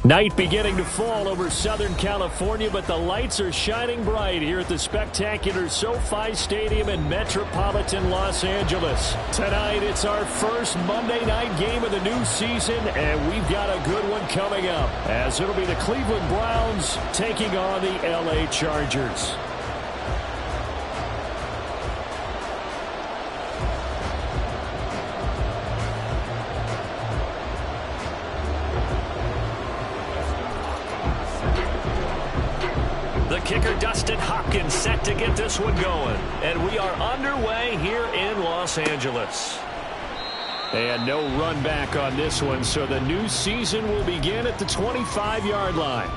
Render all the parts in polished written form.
Night beginning to fall over Southern California, but the lights are shining bright here at the spectacular SoFi Stadium in metropolitan Los Angeles. Tonight, it's our first Monday night game of the new season, and we've got a good one coming up, as it'll be the Cleveland Browns taking on the LA Chargers. Kicker Dustin Hopkins set to get this one going. And we are underway here in Los Angeles. And no run back on this one, so the new season will begin at the 25-yard line.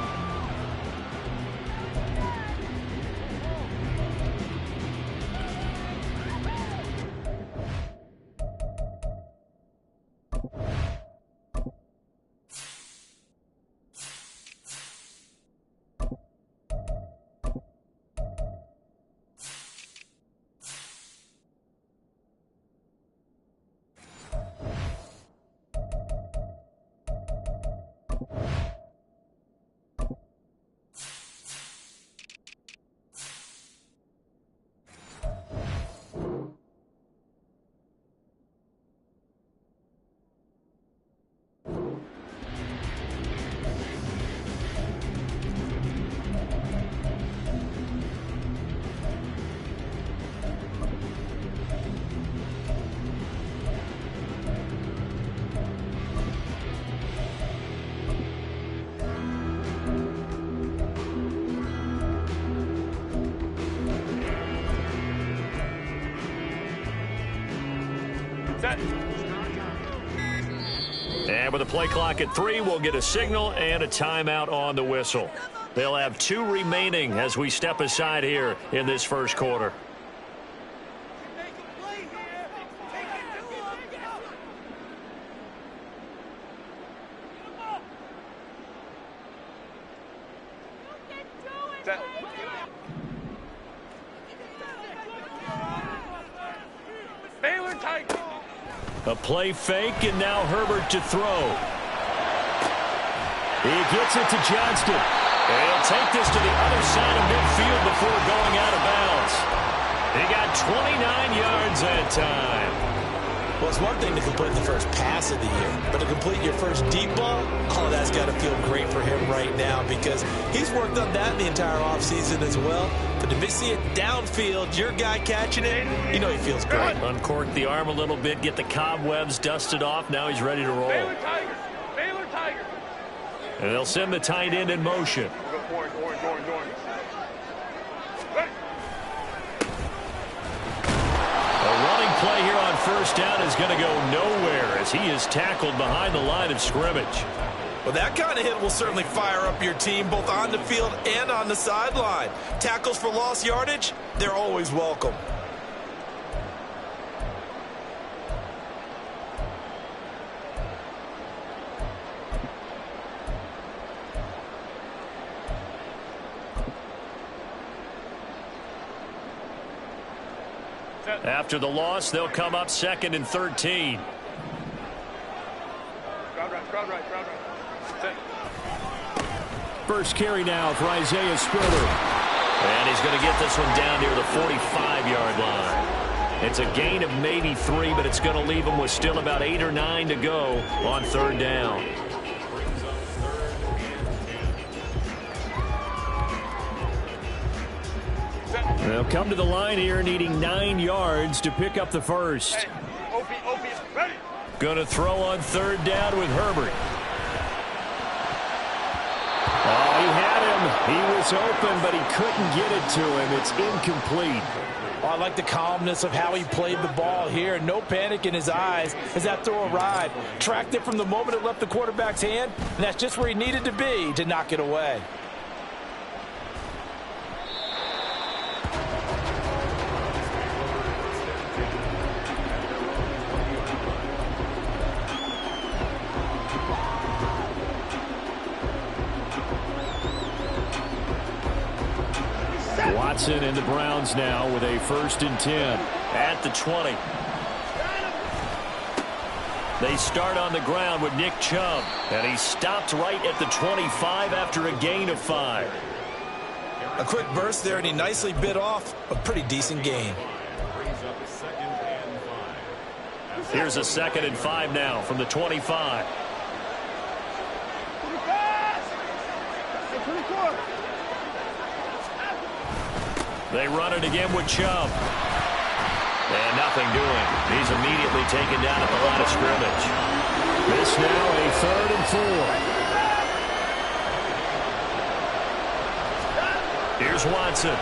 And with the play clock at 3, we'll get a signal and a timeout on the whistle. They'll have 2 remaining as we step aside here in this first quarter. A play fake, and now Herbert to throw. He gets it to Johnston. And he'll take this to the other side of midfield before going out of bounds. He got 29 yards that time. Well, it's one thing to complete the first pass of the year, but to complete your first deep ball, oh, that's got to feel great for him right now because he's worked on that the entire offseason as well. But to see it downfield, your guy catching it, you know he feels great. Uncork the arm a little bit, get the cobwebs dusted off. Now he's ready to roll. Baylor Tigers. Baylor Tigers. And they'll send the tight end in motion. Orange. A running play here on first down is going to go nowhere as he is tackled behind the line of scrimmage. Well, that kind of hit will certainly fire up your team both on the field and on the sideline. Tackles for lost yardage, they're always welcome. After the loss, they'll come up 2nd and 13. Crowd right. First carry now for Isaiah Spiller. And he's going to get this one down near the 45-yard line. It's a gain of maybe 3, but it's going to leave him with still about 8 or 9 to go on 3rd down. They'll come to the line here needing 9 yards to pick up the first. Ready. Going to throw on 3rd down with Herbert. Oh, he had him. He was open, but he couldn't get it to him. It's incomplete. Oh, I like the calmness of how he played the ball here. No panic in his eyes as that throw arrived. Tracked it from the moment it left the quarterback's hand, and that's just where he needed to be to knock it away. Watson and the Browns now with a 1st and 10 at the 20. They start on the ground with Nick Chubb, and he stopped right at the 25 after a gain of 5. A quick burst there, and he nicely bit off a pretty decent gain. Here's a 2nd and 5 now from the 25. They run it again with Chubb. And nothing doing. He's immediately taken down at the line of scrimmage. This now a 3rd and 4. Here's Watson.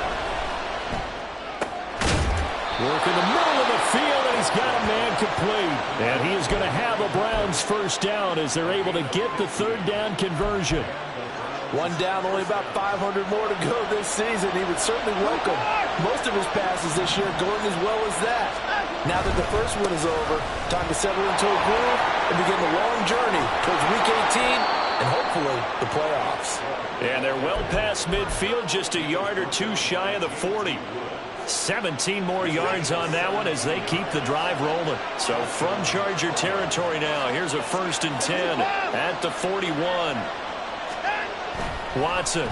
Working the middle of the field, and he's got a man complete. And he is going to have a Browns first down as they're able to get the 3rd down conversion. 1 down, only about 500 more to go this season. He would certainly welcome most of his passes this year going as well as that. Now that the first one is over, time to settle into a groove and begin the long journey towards Week 18 and hopefully the playoffs. And they're well past midfield, just a yard or 2 shy of the 40. 17 more yards on that one as they keep the drive rolling. So from Charger territory now, here's a 1st and 10 at the 41. Watson.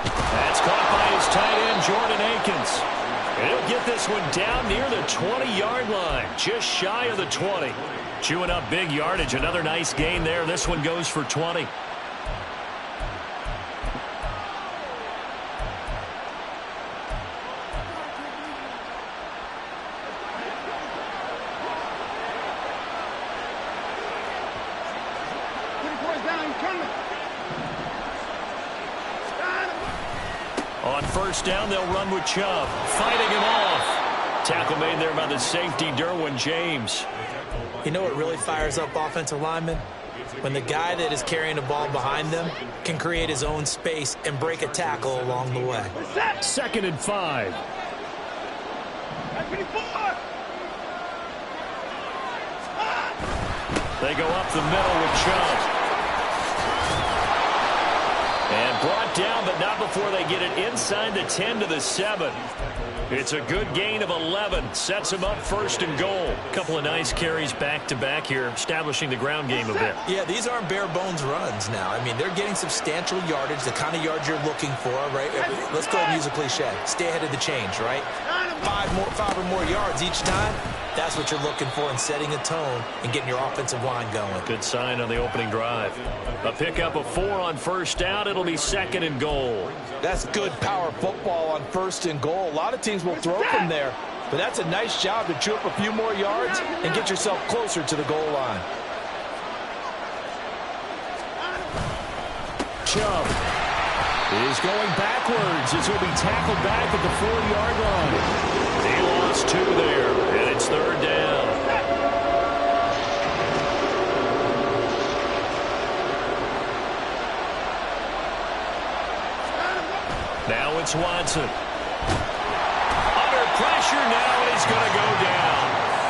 That's caught by his tight end, Jordan Akins. And he'll get this one down near the 20-yard line, just shy of the 20. Chewing up big yardage, another nice gain there. This one goes for 20. On 1st down, they'll run with Chubb, fighting him off. Tackle made there by the safety, Derwin James. You know what really fires up offensive linemen? When the guy that is carrying the ball behind them can create his own space and break a tackle along the way. 2nd and 5. They go up the middle with Chubb. And brought down, but not before they get it inside the 10 to the 7. It's a good gain of 11. Sets him up 1st and goal. A couple of nice carries back-to-back here, establishing the ground game a bit. Yeah, these aren't bare-bones runs now. I mean, they're getting substantial yardage, the kind of yards you're looking for, right? Let's go ahead and use a cliche. Stay ahead of the change, right? 5 or more yards each time. That's what you're looking for in setting a tone and getting your offensive line going. Good sign on the opening drive. A pickup of 4 on 1st down. It'll be 2nd and goal. That's good power football on 1st and goal. A lot of teams will throw from there, but that's a nice job to chew up a few more yards and get yourself closer to the goal line. Chubb is going backwards as he'll be tackled back at the 4-yard line. He lost 2 there, and it's 3rd down. Now it's Watson. Under pressure now, and he's going to go down.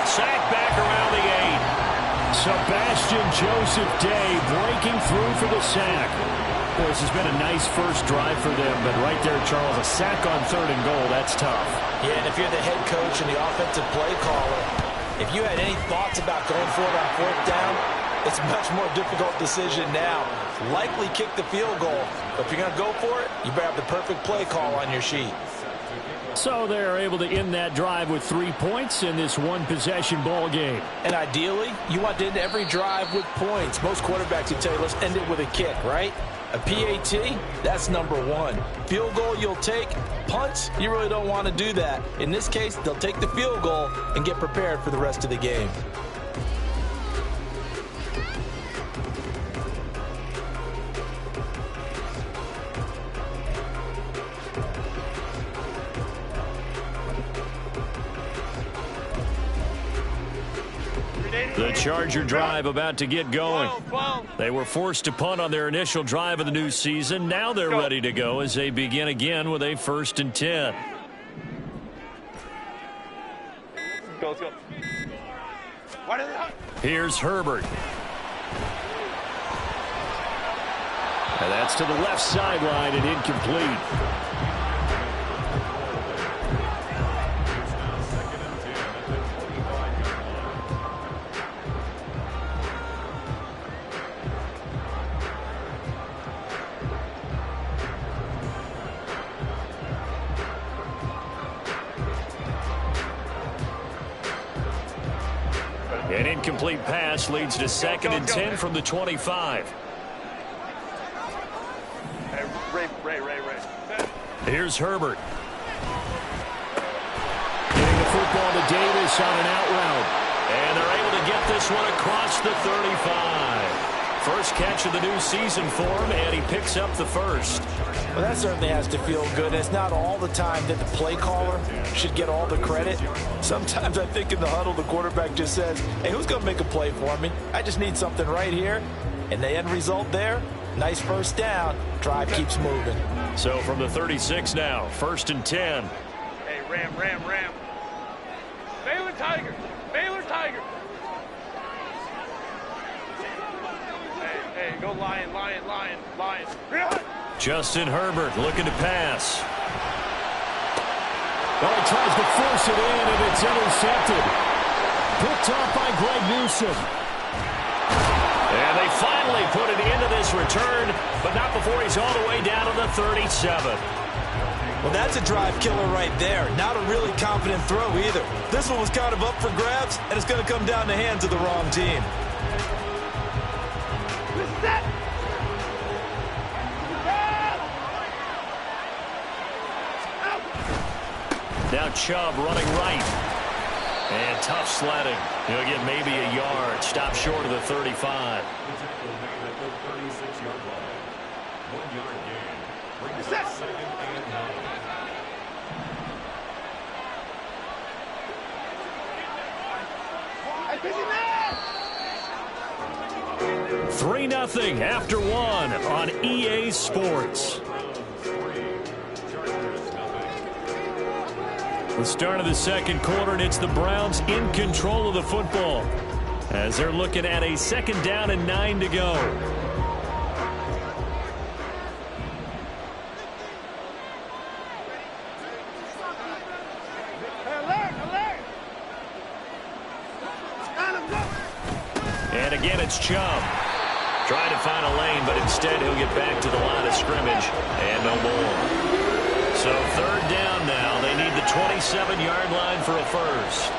Sacked back around the 8. Sebastian Joseph Day breaking through for the sack. Boy, this has been a nice first drive for them, but right there, Charles, a sack on 3rd and goal, that's tough. Yeah, and if you're the head coach and the offensive play caller, if you had any thoughts about going for it on 4th down, it's a much more difficult decision now. Likely kick the field goal, but if you're going to go for it, you better have the perfect play call on your sheet. So they're able to end that drive with 3 points in this one-possession ball game. And ideally, you want to end every drive with points. Most quarterbacks would tell you, let's end it with a kick, right? A PAT, that's number 1. Field goal you'll take. Punts, you really don't want to do that. In this case, they'll take the field goal and get prepared for the rest of the game. The Charger drive about to get going. They were forced to punt on their initial drive of the new season. Now they're ready to go as they begin again with a 1st and 10. Let's go. Here's Herbert. And that's to the left sideline and incomplete. An incomplete pass leads to 2nd and 10 from the 25. Hey, Ray. Here's Herbert. Getting the football to Davis on an out route. And they're able to get this one across the 35. First catch of the new season for him, and he picks up the first. Well, that certainly has to feel good. And it's not all the time that the play caller should get all the credit. Sometimes I think in the huddle, the quarterback just says, hey, who's going to make a play for me? I just need something right here. And the end result there, nice first down. Drive keeps moving. So from the 36 now, 1st and 10. Hey, Ram. Baylor Tiger. Hey, go Lion. Justin Herbert looking to pass. Well, he tries to force it in, and it's intercepted. Picked off by Greg Newsome. And they finally put it into this return, but not before he's all the way down to the 37. Well, that's a drive killer right there. Not a really confident throw either. This one was kind of up for grabs, and it's going to come down the hands of the wrong team. Now Chubb running right. And tough sledding. He'll get maybe a yard. Stop short of the 35. Three 3-0 after one on EA Sports. The start of the second quarter, and it's the Browns in control of the football as they're looking at a 2nd down and 9 to go. And again, it's Chubb. Trying to find a lane, but instead he'll get back to the line of scrimmage and no more. So 3rd down now. They need the 27-yard line for a first.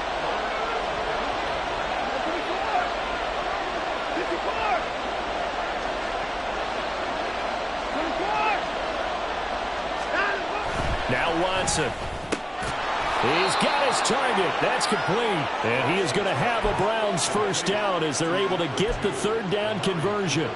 Now Watson. He's got his target. That's complete. And he is going to have a Browns first down as they're able to get the 3rd down conversion.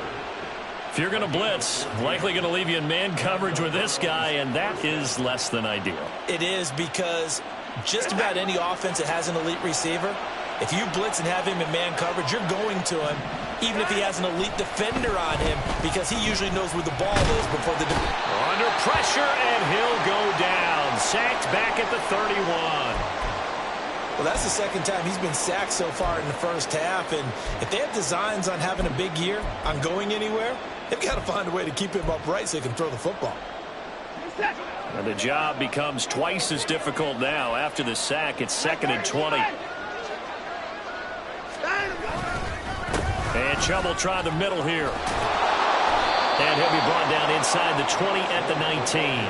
If you're going to blitz, likely going to leave you in man coverage with this guy, and that is less than ideal. It is, because just about any offense that has an elite receiver, if you blitz and have him in man coverage, you're going to him, even if he has an elite defender on him, because he usually knows where the ball is before the... Under pressure, and he'll go down. Sacked back at the 31. Well, that's the 2nd time he's been sacked so far in the first half, and if they have designs on having a big year, on going anywhere, they've got to find a way to keep him upright so he can throw the football. And the job becomes twice as difficult now. After the sack, it's 2nd and 20. And Chubb will try the middle here. And he'll be brought down inside the 20 at the 19.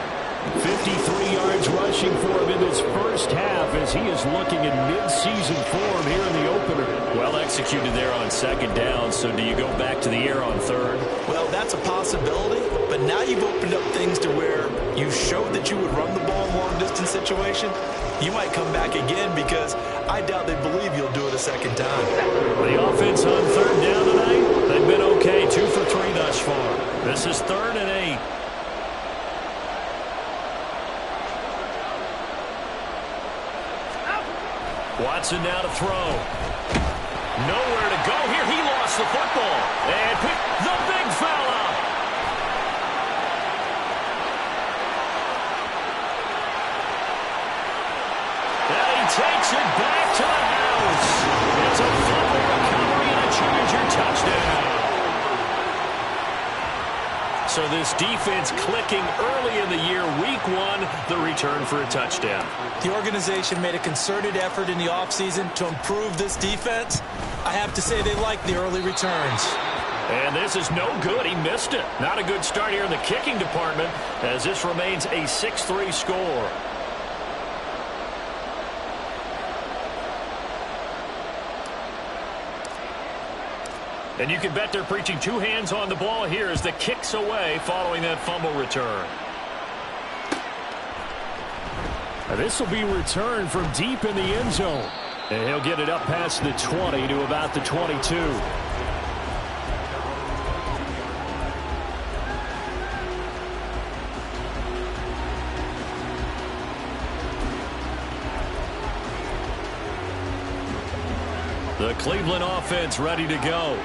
53 yards rushing for him in this first half as he is looking in mid-season form here in the opener. Well executed there on 2nd down, so do you go back to the air on 3rd? Well, that's a possibility, but now you've opened up things to where you showed that you would run the ball in long-distance situation. You might come back again, because I doubt they believe you'll do it a 2nd time. The offense on 3rd down tonight, they've been okay, 2 for 3 thus far. This is 3rd and 8. Watson now to throw. Nowhere to go here. He lost the football. And picked the big fella. And he takes it back to the house. It's a fumble recovery and a Charger touchdown. So this defense clicking early in the year. Week 1, the return for a touchdown. The organization made a concerted effort in the offseason to improve this defense. I have to say they like the early returns. And this is no good. He missed it. Not a good start here in the kicking department as this remains a 6-3 score. And you can bet they're preaching two hands on the ball here as the kick's away following that fumble return. This will be returned from deep in the end zone. And he'll get it up past the 20 to about the 22. The Cleveland offense ready to go.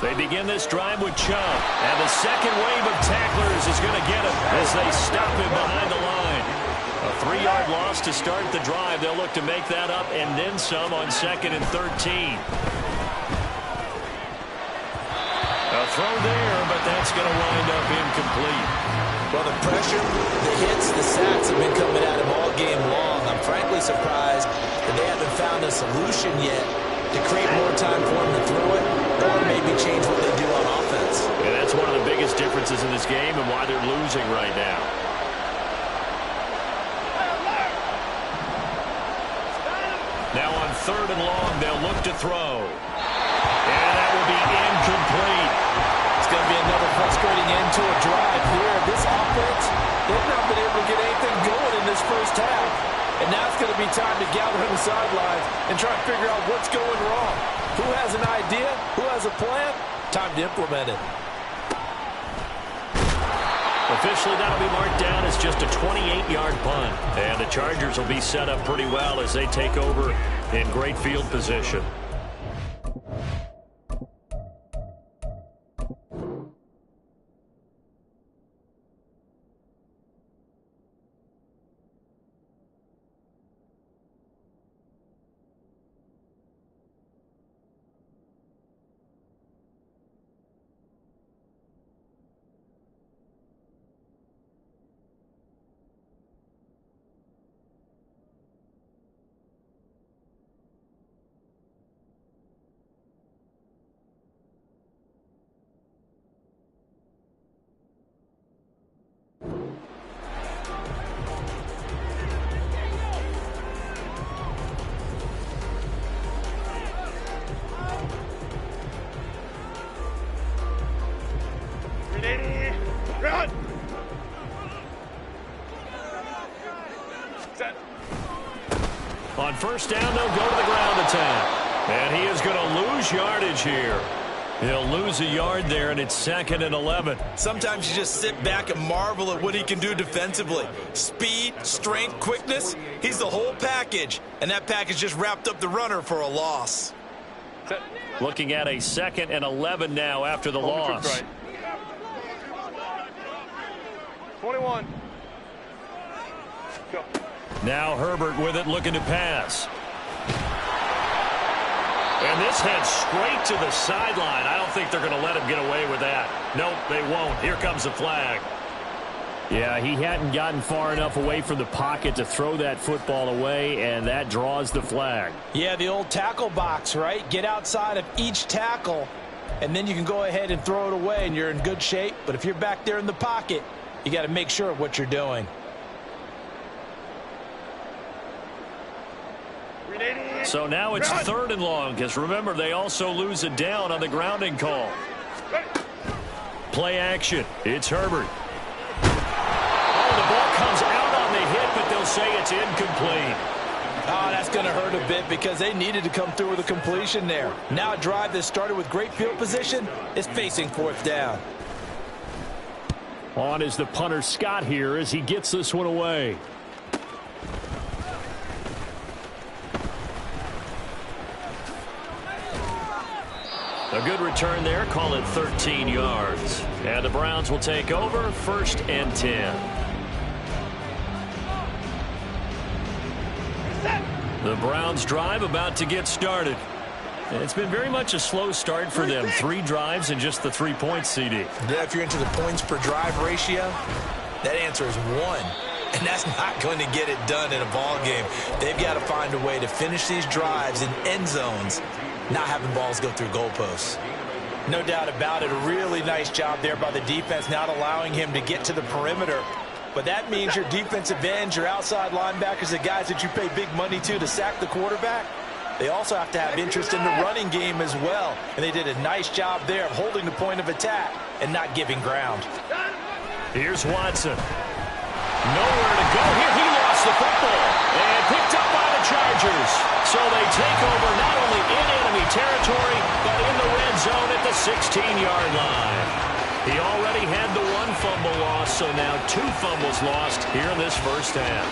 They begin this drive with Chubb. And the second wave of tacklers is going to get him as they stop him behind the line. A 3-yard loss to start the drive. They'll look to make that up and then some on 2nd and 13. A throw there, but that's going to wind up incomplete. Well, the pressure, the hits, the sacks have been coming at him all game long. I'm frankly surprised that they haven't found a solution yet to create more time for him to throw it or maybe change what they do on offense. And that's one of the biggest differences in this game and why they're losing right now. Now on 3rd and long, they'll look to throw. And that will be incomplete. It's going to be another frustrating end to a drive here. This offense, they've not been able to get anything going in this first half. And now it's going to be time to gather on the sidelines and try to figure out what's going wrong. Who has an idea? Who has a plan? Time to implement it. Officially, that'll be marked down as just a 28-yard punt. And the Chargers will be set up pretty well as they take over in great field position. Run! Set. On 1st down, they'll go to the ground attack. And he is going to lose yardage here. He'll lose a yard there, and it's 2nd and 11. Sometimes you just sit back and marvel at what he can do defensively. Speed, strength, quickness, he's the whole package. And that package just wrapped up the runner for a loss. Set. Looking at a 2nd and 11 now after the loss. Right. 21. Go. Now Herbert with it, looking to pass. And this heads straight to the sideline. I don't think they're going to let him get away with that. Nope, they won't. Here comes the flag. Yeah, he hadn't gotten far enough away from the pocket to throw that football away, and that draws the flag. Yeah, the old tackle box, right? Get outside of each tackle, and then you can go ahead and throw it away, and you're in good shape. But if you're back there in the pocket, you got to make sure of what you're doing. So now it's 3rd and long, because remember, they also lose it down on the grounding call. Play action. It's Herbert. Oh, the ball comes out on the hit, but they'll say it's incomplete. Oh, that's going to hurt a bit because they needed to come through with a completion there. Now a drive that started with great field position is facing 4th down. On is the punter Scott here as he gets this one away. A good return there, call it 13 yards. And the Browns will take over, 1st and 10. The Browns drive about to get started. And it's been very much a slow start for them. 3 drives and just the 3 points, CD. Yeah, if you're into the points per drive ratio, that answer is 1. And that's not going to get it done in a ball game. They've got to find a way to finish these drives in end zones, not having balls go through goalposts. No doubt about it. A really nice job there by the defense, not allowing him to get to the perimeter. but that means your defensive ends, your outside linebackers, the guys that you pay big money to sack the quarterback, they also have to have interest in the running game as well. And they did a nice job there of holding the point of attack and not giving ground. Here's Watson. Nowhere to go here. He lost the football and picked up by the Chargers. So they take over not only in enemy territory, but in the red zone at the 16-yard line. He already had the one fumble loss, so now 2 fumbles lost here in this first half.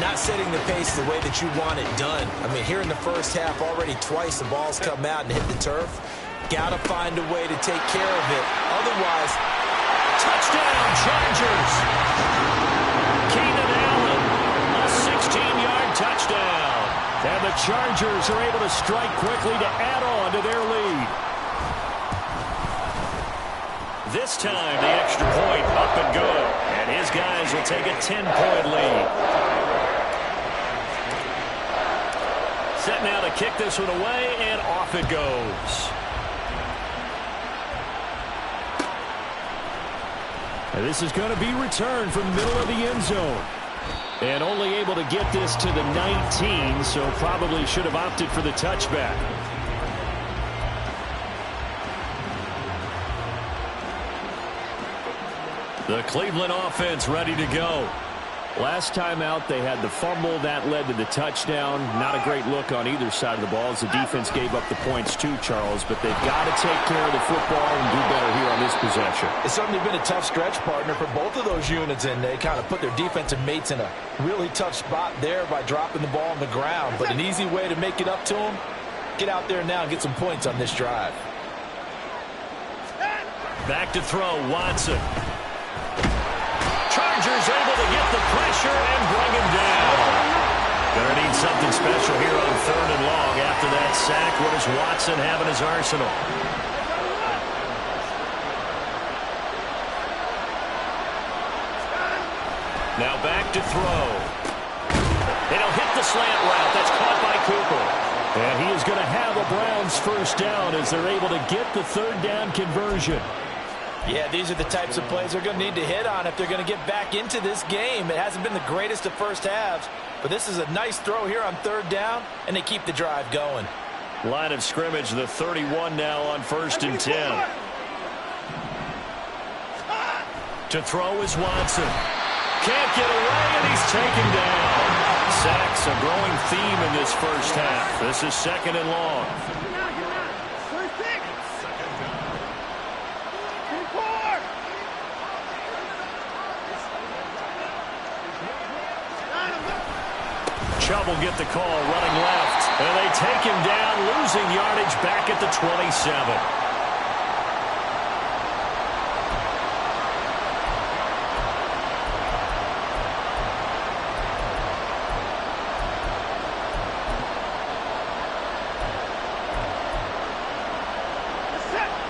Not setting the pace the way that you want it done. I mean, here in the first half, already twice the ball's come out and hit the turf. Got to find a way to take care of it. Otherwise, touchdown, Chargers. Keenan Allen, a 16-yard touchdown. And the Chargers are able to strike quickly to add on to their lead. This time, the extra point up and good. And his guys will take a 10-point lead. Set now to kick this one away, and off it goes. And this is going to be returned from the middle of the end zone. And only able to get this to the 19, so probably should have opted for the touchback. The Cleveland offense ready to go. Last time out, they had the fumble. That led to the touchdown. Not a great look on either side of the ball as the defense gave up the points too, Charles. But they've got to take care of the football and do better here on this possession. It's certainly been a tough stretch, partner, for both of those units, and they kind of put their defensive mates in a really tough spot there by dropping the ball on the ground. But an easy way to make it up to them, get out there now and get some points on this drive. Back to throw, Watson. Chargers able to get the pressure and bring him down. Gonna need something special here on 3rd and long. After that sack, what does Watson have in his arsenal? Now back to throw. And he'll hit the slant route. That's caught by Cooper. And he is going to have a Browns first down as they're able to get the 3rd down conversion. Yeah, these are the types of plays they're going to need to hit on if they're going to get back into this game. It hasn't been the greatest of first halves, but this is a nice throw here on 3rd down, and they keep the drive going. Line of scrimmage, the 31 now on 1st and 10. To throw is Watson. Can't get away, and he's taken down. Sacks, a growing theme in this first half. This is 2nd and long. Chubb will get the call, running left. And they take him down, losing yardage back at the 27.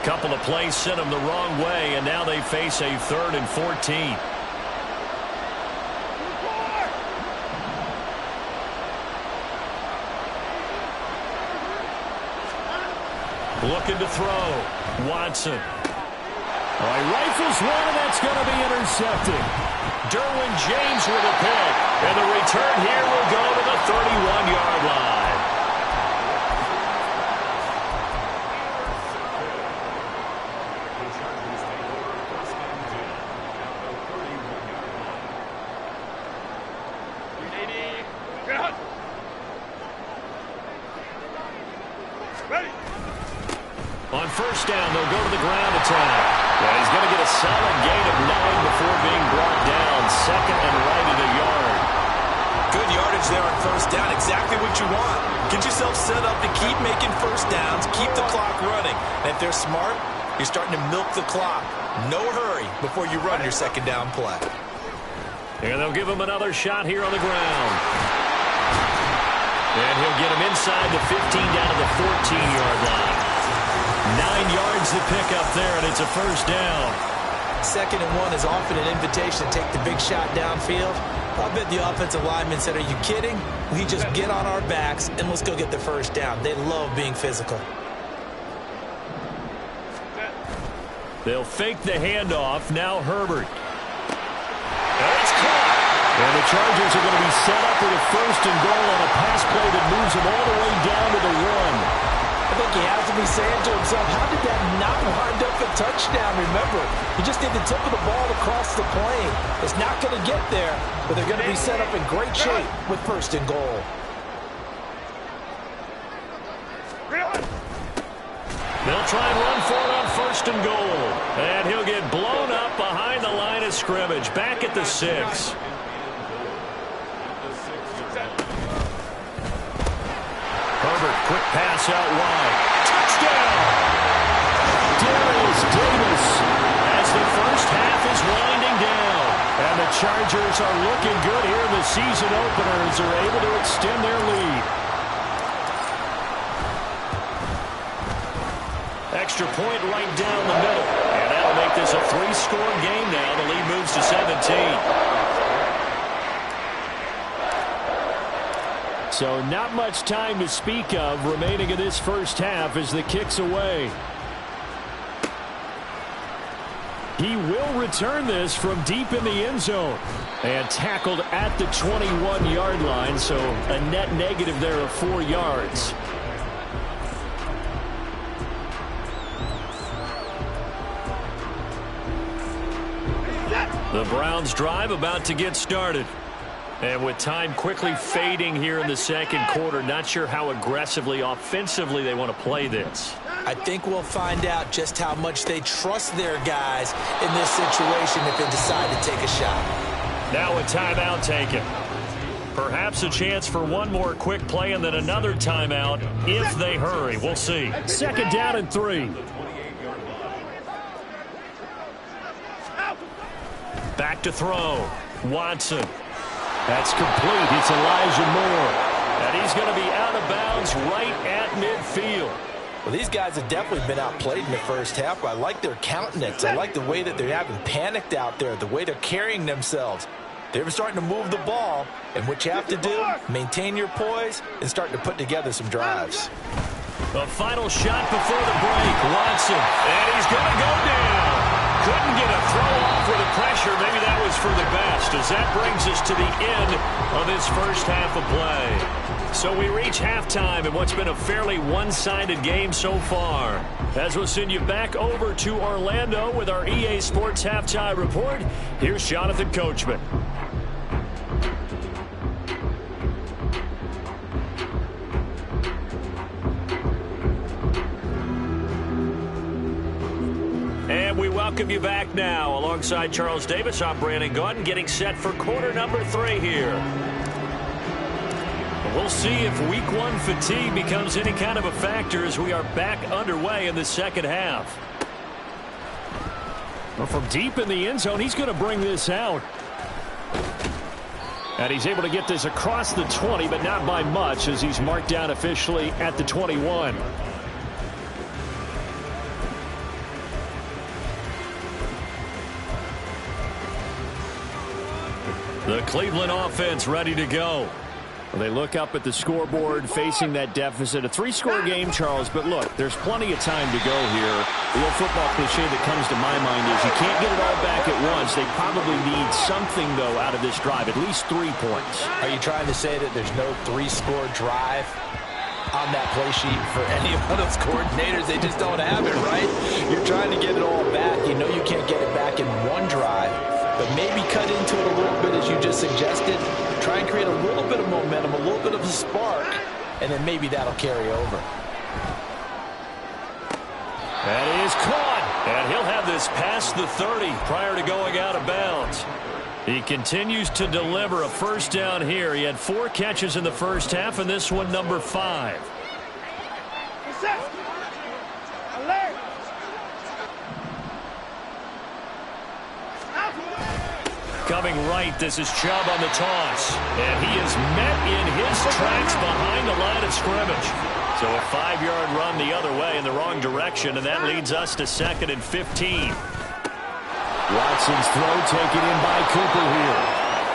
Couple of plays sent them the wrong way, and now they face a 3rd and 14. Looking to throw. Watson. He rifles one, and that's going to be intercepted. Derwin James with a pick. And the return here will go to the 31-yard line. On first down, they'll go to the ground attack. And he's going to get a solid gain of 9 before being brought down. 2nd and right at a yard. Good yardage there on first down. Exactly what you want. Get yourself set up to keep making first downs, keep the clock running. And if they're smart, you're starting to milk the clock. No hurry before you run your 2nd down play. And they'll give him another shot here on the ground. And he'll get him inside the 15 down to the 14-yard line. 9 yards to pick up there, and it's a first down. 2nd and 1 is often an invitation to take the big shot downfield. I bet the offensive lineman said, are you kidding? We just get on our backs, and let's go get the first down. They love being physical. They'll fake the handoff. Now Herbert. And it's And the Chargers are going to be set up with a first and goal on a pass play that moves them all the way down to the 1. I think he has to be saying to himself, how did that not wind up a touchdown? Remember, you just need the tip of the ball across the plane. It's not going to get there, but they're going to be set up in great shape with first and goal. They'll try and run for it on first and goal. And he'll get blown up behind the line of scrimmage, back at the 6. Herbert, quick pass out wide. Touchdown! Darius Davis as the first half is winding down. And the Chargers are looking good here in the season opener as they're able to extend their lead. Extra point right down the middle. And that'll make this a 3-score game now. The lead moves to 17. So not much time to speak of remaining in this first half as the kick's away. He will return this from deep in the end zone. And tackled at the 21-yard line, so a net negative there of 4 yards. The Browns' drive about to get started. And with time quickly fading here in the second quarter, not sure how aggressively, offensively they want to play this. I think we'll find out just how much they trust their guys in this situation if they decide to take a shot. Now a timeout taken. Perhaps a chance for one more quick play and then another timeout if they hurry. We'll see. Second down and 3. Back to throw. Watson. That's complete. It's Elijah Moore. And he's going to be out of bounds right at midfield. Well, these guys have definitely been outplayed in the first half. I like their countenance. I like the way that they're having panicked out there, the way they're carrying themselves. They're starting to move the ball, and what you have to do, maintain your poise and start to put together some drives. The final shot before the break. Watson, and he's going to go down. Couldn't get a throw off with the pressure. Maybe that was for the best, as that brings us to the end of this first half of play. So we reach halftime in what's been a fairly one-sided game so far. As we'll send you back over to Orlando with our EA Sports Halftime Report, here's Jonathan Coachman. And we welcome you back now. Alongside Charles Davis, I'm Brandon Gaudin, getting set for quarter number 3 here. We'll see if week 1 fatigue becomes any kind of a factor as we are back underway in the second half. Well, from deep in the end zone, he's going to bring this out. And he's able to get this across the 20, but not by much, as he's marked down officially at the 21. The Cleveland offense ready to go. Well, they look up at the scoreboard facing that deficit. A 3-score game, Charles, but look, there's plenty of time to go here. The old football cliche that comes to my mind is you can't get it all back at once. They probably need something, though, out of this drive, at least 3 points. Are you trying to say that there's no 3-score drive on that play sheet for any of those coordinators? They just don't have it, right? You're trying to get it all back. You know you can't get it back in one drive. But maybe cut into it a little bit, as you just suggested. Try and create a little bit of momentum, a little bit of a spark, and then maybe that'll carry over. That is caught, and he'll have this past the 30 prior to going out of bounds. He continues to deliver a first down here. He had 4 catches in the first half, and this one number 5. Coming right, this is Chubb on the toss. And he is met in his tracks behind the line of scrimmage. So a 5-yard run the other way in the wrong direction, and that leads us to 2nd and 15. Watson's throw taken in by Cooper here.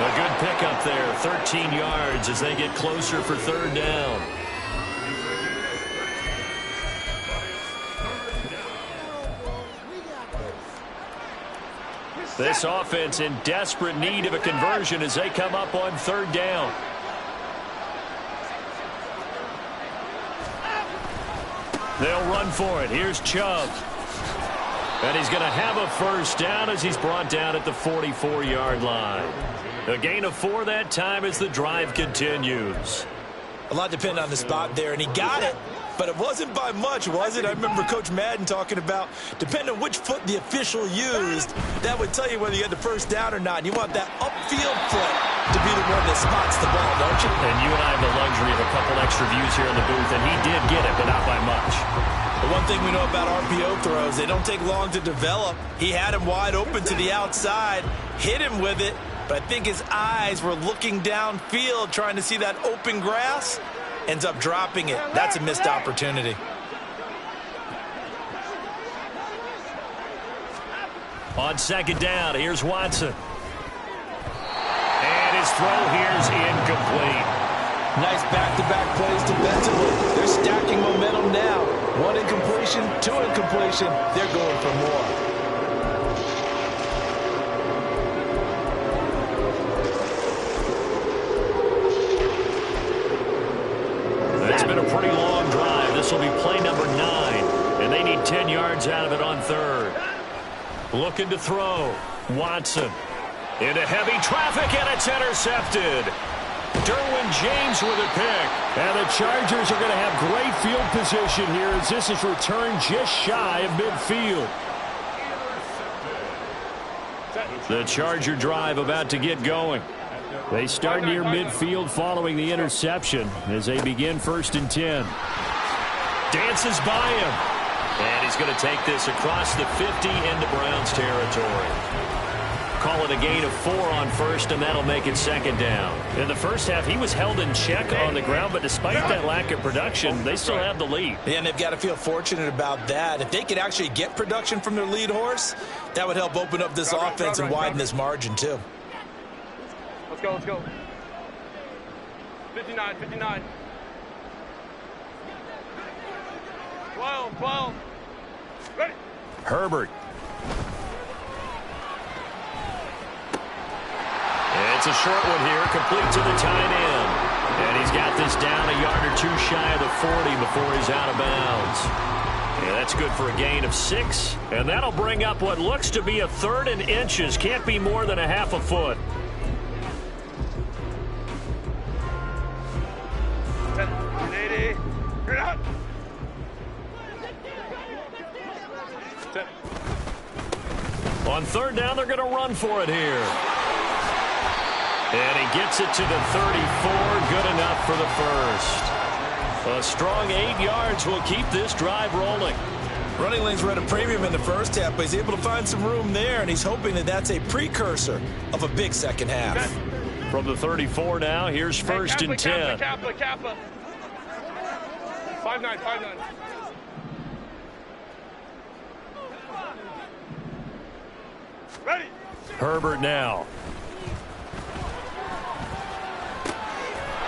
A good pickup there, 13 yards as they get closer for 3rd down. This offense in desperate need of a conversion as they come up on third down. They'll run for it. Here's Chubb. And he's going to have a first down as he's brought down at the 44-yard line. A gain of 4 that time as the drive continues. A lot depended on the spot there, and he got it. But it wasn't by much, was it? I remember Coach Madden talking about, depending on which foot the official used, that would tell you whether you had the first down or not. And you want that upfield foot to be the one that spots the ball, don't you? And you and I have the luxury of a couple extra views here in the booth, and he did get it, but not by much. The one thing we know about RPO throws, they don't take long to develop. He had him wide open to the outside, hit him with it, but I think his eyes were looking downfield trying to see that open grass. Ends up dropping it. That's a missed opportunity. On second down, here's Watson. And his throw here's incomplete. Nice back-to-back plays defensively. They're stacking momentum now. 1 incompletion, 2 incompletion. They're going for more. It's been a pretty long drive. This will be play number 9, and they need 10 yards out of it on third. Looking to throw. Watson into heavy traffic, and it's intercepted. Derwin James with a pick. And the Chargers are going to have great field position here as this is returned just shy of midfield. The Charger drive about to get going. They start near midfield following the interception as they begin 1st and 10. Dances by him. And he's going to take this across the 50 into Browns territory. Call it a gain of 4 on first, and that'll make it 2nd down. In the first half, he was held in check on the ground, but despite that lack of production, they still have the lead. Yeah, and they've got to feel fortunate about that. If they could actually get production from their lead horse, that would help open up this offense and widen this margin, too. Let's go, let's go. 59, 59. 12, 12. Ready. Herbert. It's a short one here, complete to the tight end. And he's got this down a yard or 2 shy of the 40 before he's out of bounds. Yeah, that's good for a gain of 6. And that'll bring up what looks to be a 3rd and inches. Can't be more than a half a foot. 80. Get out. 10. On 3rd down, they're going to run for it here. And he gets it to the 34. Good enough for the first. A strong 8 yards will keep this drive rolling. Running lanes were at a premium in the first half, but he's able to find some room there, and he's hoping that that's a precursor of a big second half. From the 34 now, here's 1st and 10. Kappa. 5-9, 5-9. Ready. Herbert now.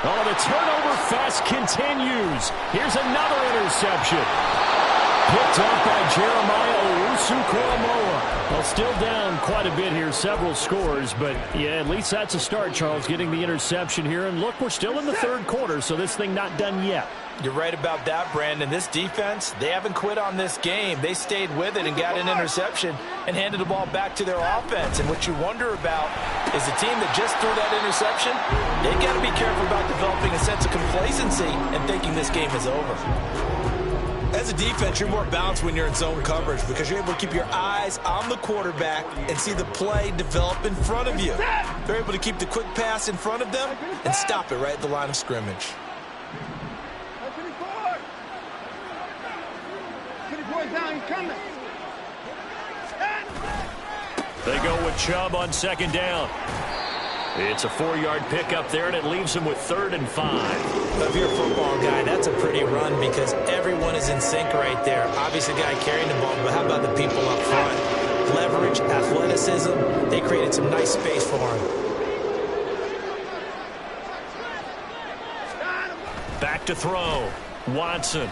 Oh, the turnover fest continues. Here's another interception. Picked off by Jeremiah Owusu-Koramoah. Well, still down quite a bit here, several scores, but yeah, at least that's a start, Charles, getting the interception here. And look, we're still in the 3rd quarter, so this thing not done yet. You're right about that, Brandon. This defense, they haven't quit on this game. They stayed with it and got an interception and handed the ball back to their offense. And what you wonder about is the team that just threw that interception, they've got to be careful about developing a sense of complacency and thinking this game is over. As a defense, you're more balanced when you're in zone coverage because you're able to keep your eyes on the quarterback and see the play develop in front of you. They're able to keep the quick pass in front of them and stop it right at the line of scrimmage. They go with Chubb on 2nd down. It's a 4-yard pickup there, and it leaves him with 3rd and 5. If you're a football guy, that's a pretty run because everyone is in sync right there. Obviously, the guy carrying the ball, but how about the people up front? Leverage, athleticism, they created some nice space for him. Back to throw. Watson.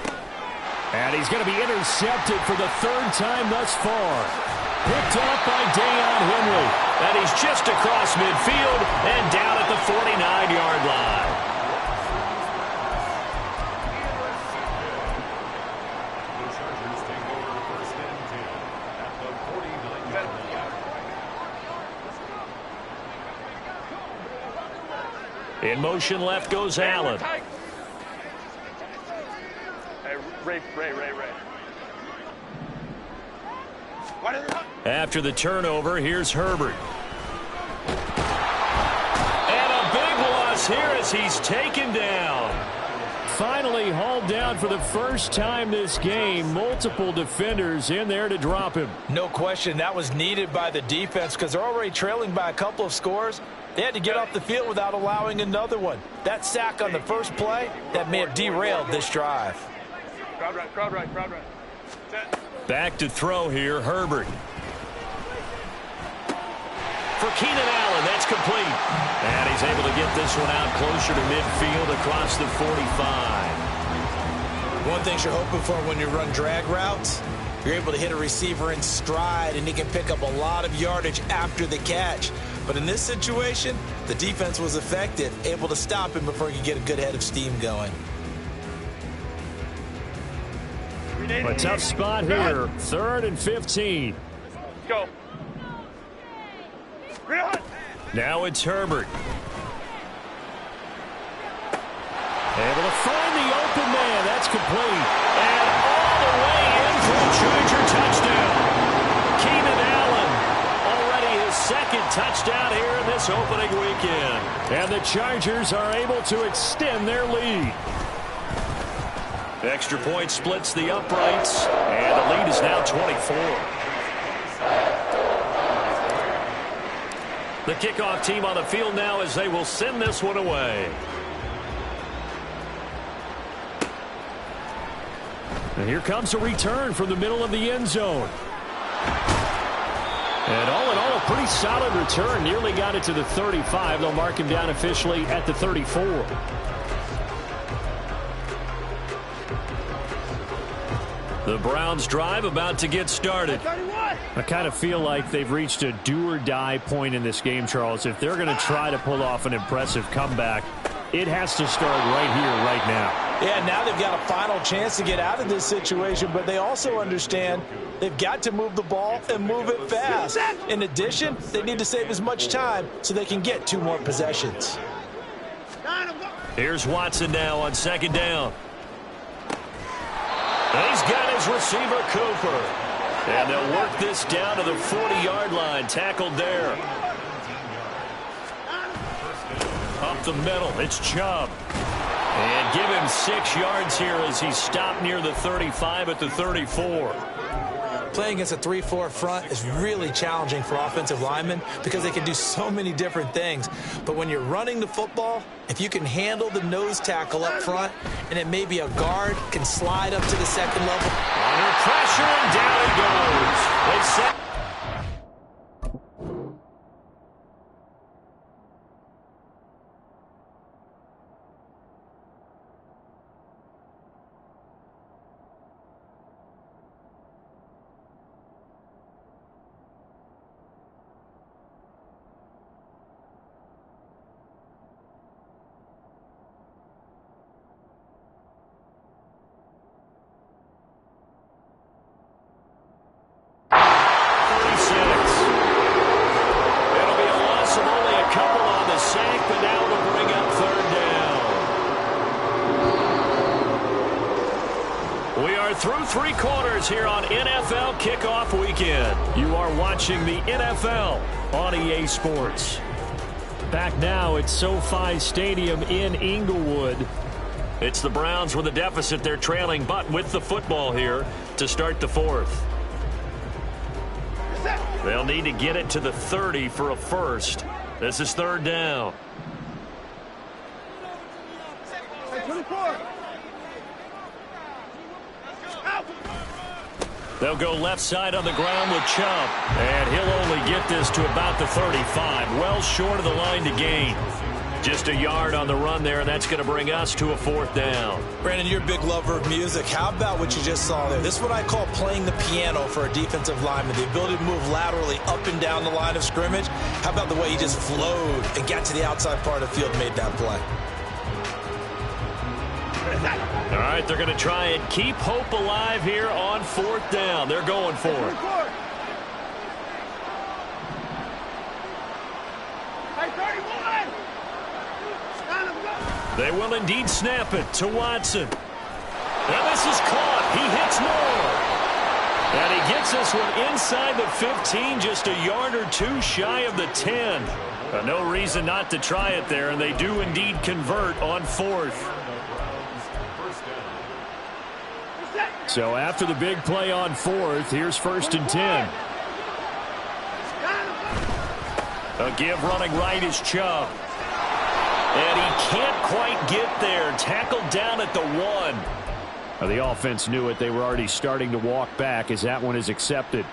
And he's going to be intercepted for the 3rd time thus far. Picked off by Deion Henry. And he's just across midfield and down at the 49-yard line. In motion left goes Allen. Hey, Ray. What is it? After the turnover, here's Herbert. And a big loss here as he's taken down. Finally hauled down for the first time this game. Multiple defenders in there to drop him. No question, that was needed by the defense because they're already trailing by a couple of scores. They had to get off the field without allowing another one. That sack on the first play, that may have derailed this drive. Crowd right. Set. Back to throw here, Herbert. For Keenan Allen, that's complete. And he's able to get this one out closer to midfield across the 45. One thing you're hoping for when you run drag routes, you're able to hit a receiver in stride, and he can pick up a lot of yardage after the catch. But in this situation, the defense was effective, able to stop him before he could get a good head of steam going. A tough spot here. 3rd and 15. Go. Now it's Herbert. Able to find the open man. That's complete. And all the way in for a Charger touchdown. Keenan Allen, already his 2nd touchdown here in this opening weekend. And the Chargers are able to extend their lead. Extra point splits the uprights, and the lead is now 24. The kickoff team on the field now as they will send this one away. And here comes a return from the middle of the end zone. And all in all, a pretty solid return. Nearly got it to the 35. They'll mark him down officially at the 34. The Browns drive about to get started. I kind of feel like they've reached a do-or-die point in this game, Charles. If they're going to try to pull off an impressive comeback, it has to start right here, right now. Yeah, now they've got a final chance to get out of this situation, but they also understand they've got to move the ball and move it fast. In addition, they need to save as much time so they can get 2 more possessions. Here's Watson now on 2nd down. He's got his receiver, Cooper. And they'll work this down to the 40-yard line. Tackled there. Up the middle, it's Chubb. And give him 6 yards here as he's stopped near the 35 at the 34. Playing against a 3-4 front is really challenging for offensive linemen because they can do so many different things. But when you're running the football, if you can handle the nose tackle up front, and it may be a guard can slide up to the 2nd level. Under pressure, and down he goes. It's set. Through 3 quarters here on NFL Kickoff Weekend. You are watching the NFL on EA Sports. Back now at SoFi Stadium in Inglewood. It's the Browns with a deficit. They're trailing, but with the football here to start the 4th. They'll need to get it to the 30 for a first. This is 3rd down. 24. They'll go left side on the ground with Chubb. And he'll only get this to about the 35. Well short of the line to gain. Just a yard on the run there, and that's going to bring us to a 4th down. Brandon, you're a big lover of music. How about what you just saw there? This is what I call playing the piano for a defensive lineman, the ability to move laterally up and down the line of scrimmage. How about the way he just flowed and got to the outside part of the field and made that play? All right, they're going to try and keep hope alive here on 4th down. They're going for it. They will indeed snap it to Watson. And this is caught. He hits more. And he gets this one inside the 15, just a yard or two shy of the 10. No reason not to try it there, and they do indeed convert on 4th. So after the big play on 4th, here's 1st and 10. A give running right is Chubb. And he can't quite get there. Tackled down at the 1. The offense knew it. They were already starting to walk back as that one is accepted.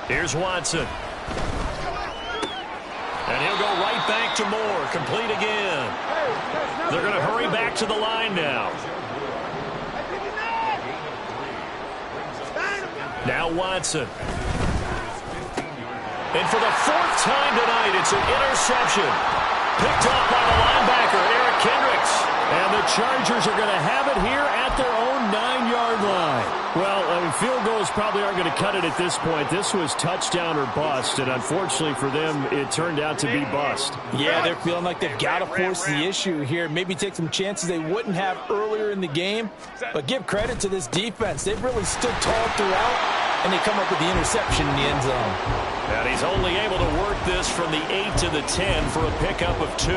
Here's Watson. And he'll go right back to Moore. Complete again. They're going to hurry back to the line now. Now Watson. And for the 4th time tonight, it's an interception. Picked off by the linebacker, Eric Kendricks. And the Chargers are going to have it here at their own 9-yard line. Well, I mean, field goals probably aren't going to cut it at this point. This was touchdown or bust, and unfortunately for them, it turned out to be bust. Yeah, they're feeling like they've got to force the issue here. Maybe take some chances they wouldn't have earlier in the game. But give credit to this defense. They've really stood tall throughout, and they come up with the interception in the end zone. And he's only able to work this from the 8 to the 10 for a pickup of 2.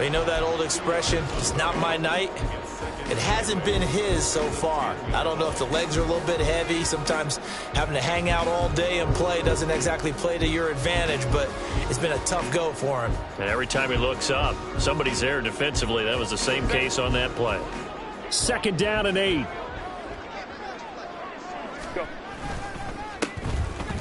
You know that old expression, it's not my night? It hasn't been his so far. I don't know if the legs are a little bit heavy. Sometimes having to hang out all day and play doesn't exactly play to your advantage, but it's been a tough go for him. And every time he looks up, somebody's there defensively. That was the same case on that play. 2nd down and 8.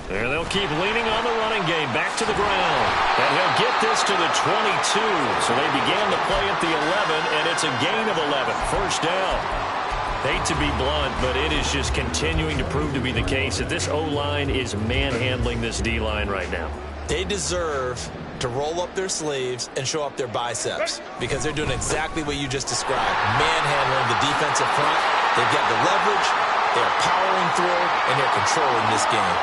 And they'll keep leaning on the running game. Back to the ground. And he'll get this to the 22. So they began the play at the 11, and it's a gain of 11. 1st down. Hate to be blunt, but it is just continuing to prove to be the case that this O-line is manhandling this D-line right now. They deserve to roll up their sleeves and show up their biceps because they're doing exactly what you just described. Manhandling the defensive front. They've got the leverage. They're powering through, and they're controlling this game.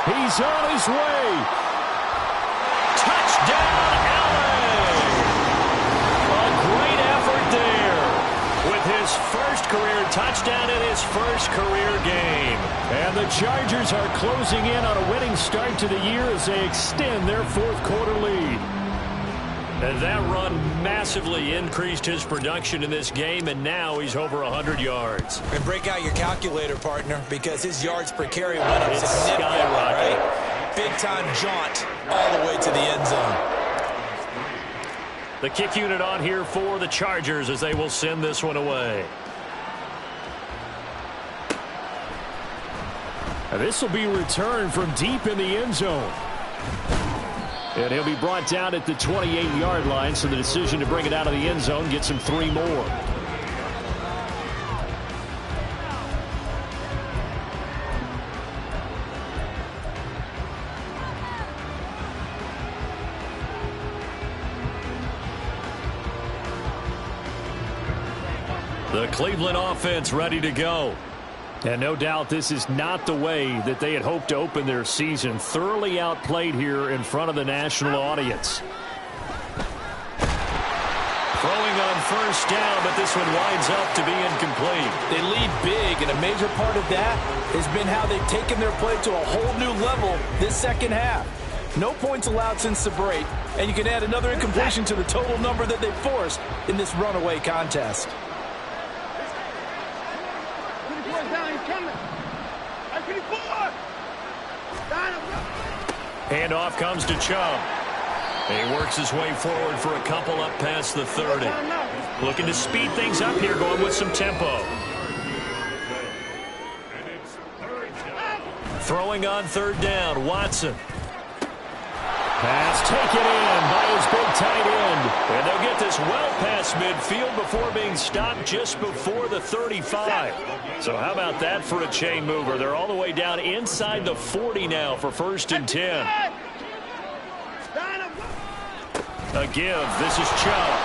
He's on his way. Touchdown, LA! A great effort there with his first career touchdown in his first career game. And the Chargers are closing in on a winning start to the year as they extend their 4th quarter lead. And that run massively increased his production in this game, and now he's over 100 yards. And break out your calculator, partner, because his yards per carry went up It's significantly, skyrocketing. right? Big-time jaunt all the way to the end zone. The kick unit on here for the Chargers as they will send this one away. And this will be returned from deep in the end zone. And he'll be brought down at the 28-yard line, so the decision to bring it out of the end zone gets him 3 more. The Cleveland offense ready to go. And no doubt this is not the way that they had hoped to open their season. Thoroughly outplayed here in front of the national audience. Throwing on 1st down, but this one winds up to be incomplete. They lead big, and a major part of that has been how they've taken their play to a whole new level this second half. No points allowed since the break, and you can add another incompletion to the total number that they forced in this runaway contest. Handoff comes to Chubb. He works his way forward for a couple up past the 30. Looking to speed things up here, going with some tempo. Throwing on third down, Watson. Pass taken in by his big tight end. And they'll get this well past midfield before being stopped just before the 35. So how about that for a chain mover? They're all the way down inside the 40 now for 1st and 10. A give. This is Chubb.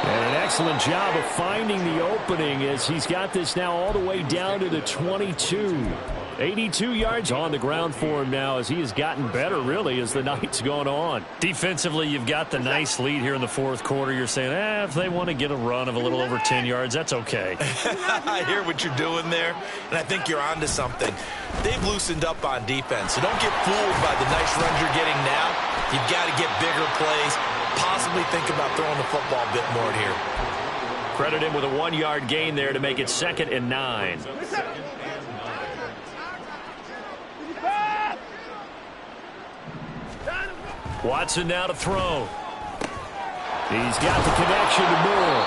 And an excellent job of finding the opening as he's got this now all the way down to the 22. 82 yards on the ground for him now as he has gotten better, really, as the night's gone on. Defensively, you've got the nice lead here in the fourth quarter. You're saying, if they want to get a run of a little over 10 yards, that's okay. I hear what you're doing there, and I think you're onto something. They've loosened up on defense, so don't get fooled by the nice runs you're getting now. You've got to get bigger plays, possibly think about throwing the football a bit more here. Credit him with a 1-yard gain there to make it 2nd and 9. Watson now to throw. He's got the connection to Moore.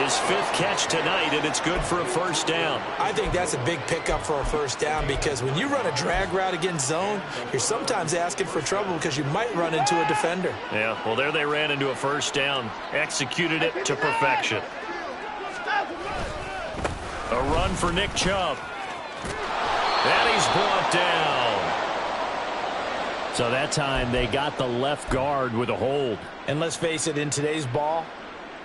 His 5th catch tonight, and it's good for a 1st down. I think that's a big pickup for a 1st down because when you run a drag route against zone, you're sometimes asking for trouble because you might run into a defender. Yeah, well, there they ran into a 1st down. Executed it to perfection. A run for Nick Chubb. And he's brought down. So that time they got the left guard with a hold. And let's face it, in today's ball,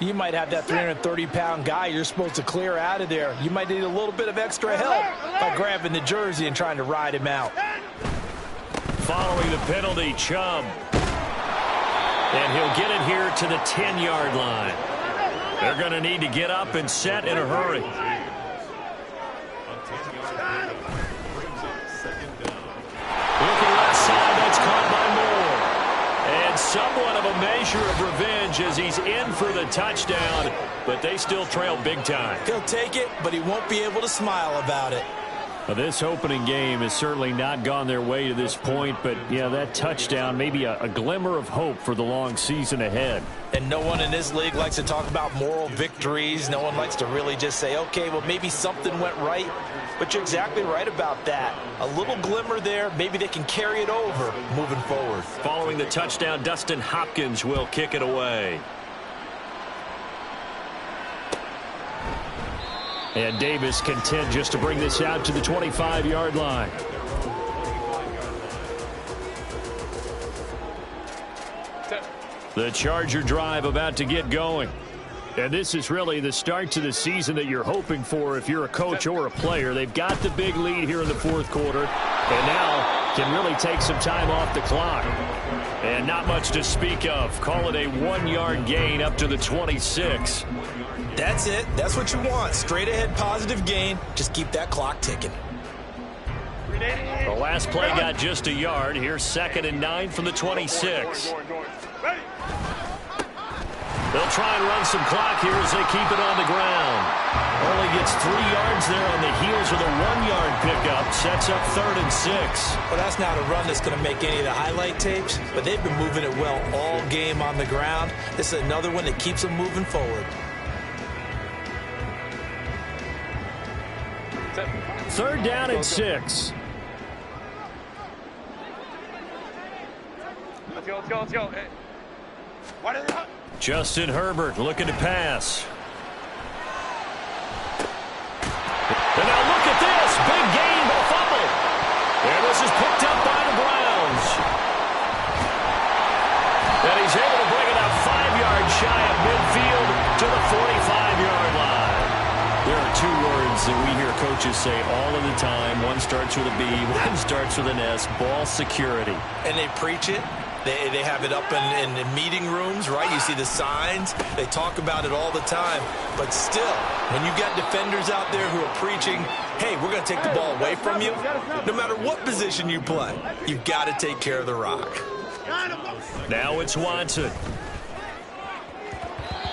you might have that 330-pound guy you're supposed to clear out of there. You might need a little bit of extra help by grabbing the jersey and trying to ride him out. Following the penalty, Chubb. And he'll get it here to the 10-yard line. They're going to need to get up and set in a hurry. Looking left side, that's caught by Moore. And somewhat of a measure of revenge as he's in for the touchdown, but they still trail big time. He'll take it, but he won't be able to smile about it. Well, this opening game has certainly not gone their way to this point, but, yeah, that touchdown, maybe a glimmer of hope for the long season ahead. And no one in this league likes to talk about moral victories. No one likes to really just say, okay, well, maybe something went right. But you're exactly right about that. A little glimmer there. Maybe they can carry it over moving forward. Following the touchdown, Dustin Hopkins will kick it away. And Davis content just to bring this out to the 25-yard line. The Charger drive about to get going. And this is really the start to the season that you're hoping for if you're a coach or a player. They've got the big lead here in the fourth quarter, and now can really take some time off the clock. And not much to speak of. Call it a 1-yard gain up to the 26. That's it. That's what you want. Straight ahead positive gain. Just keep that clock ticking. The last play got just a yard. Here's 2nd and 9 from the 26. They'll try and run some clock here as they keep it on the ground. Only gets 3 yards there on the heels of the 1-yard pickup. Sets up 3rd and 6. Well, that's not a run that's going to make any of the highlight tapes, but they've been moving it well all game on the ground. This is another one that keeps them moving forward. 3rd down and 6. Let's go, let's go, let's go. Hey. Why did they... Justin Herbert looking to pass. And now look at this. Big gain, but a fumble. And this is picked up by the Browns. And he's able to bring it out 5 yards shy of midfield to the 45-yard line. There are 2 words that we hear coaches say all of the time. One starts with a B, one starts with an S. Ball security. And they preach it. They have it up in meeting rooms, right? You see the signs. They talk about it all the time. But still, when you got defenders out there who are preaching, hey, we're going to take the ball away from you, no matter what position you play, you've got to take care of the rock. Now it's Watson.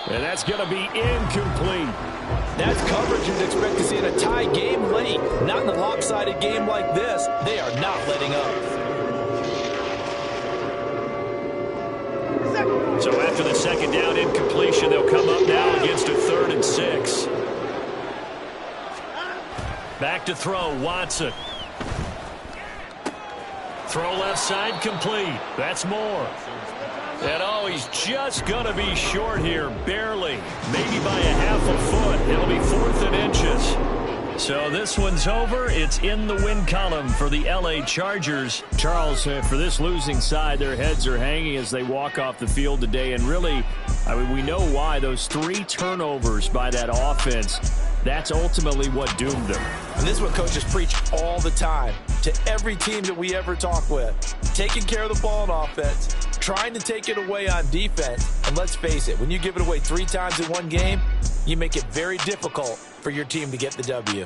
And that's going to be incomplete. That's coverage you'd expect to see in a tie game late. Not in a lopsided game like this. They are not letting up. So after the 2nd down incompletion, they'll come up now against a 3rd and 6. Back to throw, Watson. Throw left side, complete. That's Moore. And oh, he's just going to be short here, barely. Maybe by a half a foot. It'll be 4th and inches. So this one's over. It's in the win column for the L.A. Chargers. Charles, for this losing side, their heads are hanging as they walk off the field today. And really, I mean, we know why. Those 3 turnovers by that offense, that's ultimately what doomed them. And this is what coaches preach all the time to every team that we ever talk with. Taking care of the ball on offense, trying to take it away on defense. And let's face it, when you give it away 3 times in one game, you make it very difficult for your team to get the W.